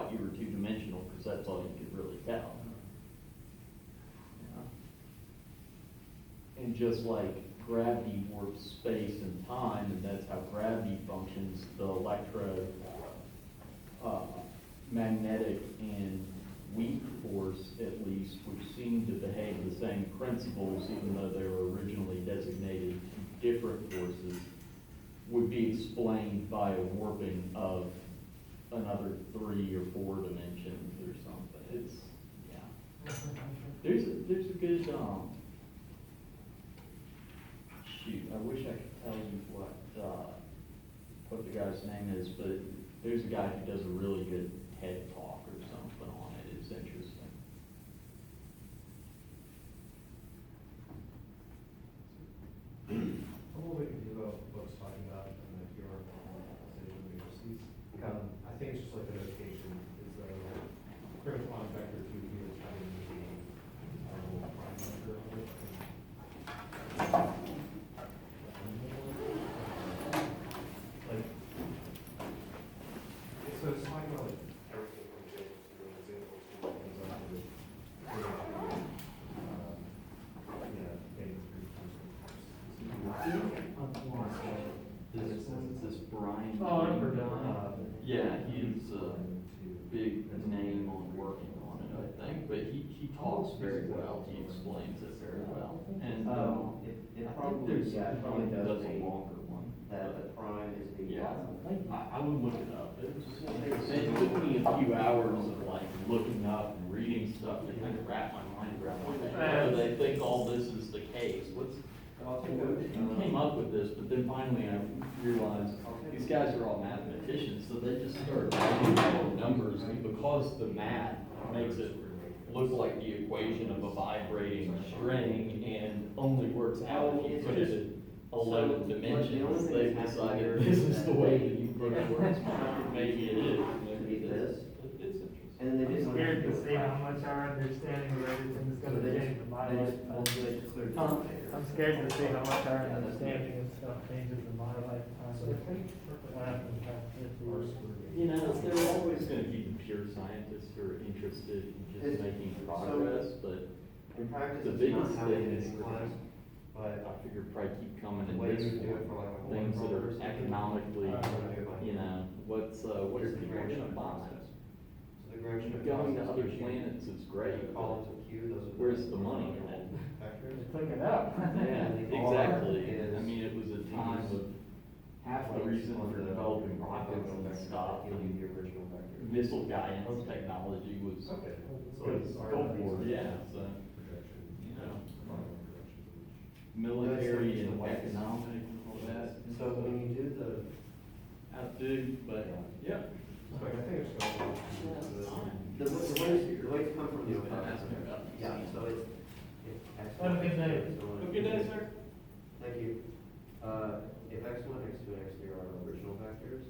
thought you were two-dimensional, because that's all you could really tell. And just like gravity warps space and time, and that's how gravity functions, the magnetic and weak force, at least, which seem to behave the same principles, even though they were originally designated to different forces, would be explained by a warping of another 3 or 4 dimensions or something. It's, yeah. There's a good, shoot, I wish I could tell you what the guy's name is, but there's a guy who does a really good TED talk or something on it. It's interesting. What we can do about what's talking about in the QR decision matrices. I think it's just like the notation is the critical on vector 2 here is having the prime vector of it. Like, so it's talking about like everything from example to example to This Brian. Oh, I forgot. Yeah, he's a big name on working on it, I think, but he talks very well, he explains it very well. And It I think probably, there's yeah, it one probably that does does a say longer one. that the prime is the. Yeah, I would look it up. It took me a few hours of like looking up and reading stuff to kind of wrap my mind around what they think all this is the case. Who came up with this? But then finally I realized these guys are all mathematicians, so they just started writing numbers, and because the math makes it look like the equation of a vibrating string and only works out if you put it in 11 dimensions, they've decided this is the way that you put it works. Maybe it is. Maybe this. It's interesting. And then they I'm just. scared to see how much our understanding of everything is gonna change in my life. I'm scared to see how much our understanding of stuff changes in my lifetime. What happens after 50 years? You know, there are always going to be the pure scientists who are interested in just making progress, but In practice, the it's biggest not how thing it is is class, I but figure probably keep coming the in way this you do it for form, like a whole things that controller are or something, economically, you know, what are it's people the going Gresham to buy? process. So the Gresham Going to process other gives you planets is great, columns but of Q, those are. where's the money in it? Vectors. They took it out. Yeah, And the R exactly. is I mean, it was a time of half the reason for developing rockets and stuff, Give you and the original vector. missile guidance technology was Okay. So was it's go for it, yeah, so, projection. you know, Projection. military and economic and all that. So when you do the, Outdo, but, yeah. Like, I think it's going to. the way it's come from the. Ask me about these. Yeah, so it's. Have a good day. Have a good day, sir. Thank you. If x1, x2, and x3 are original vectors,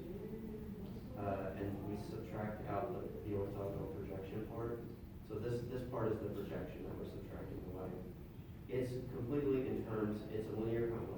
and we subtract out the orthogonal projection part, so this part is the projection that we're subtracting away. It's completely in terms, it's a linear complex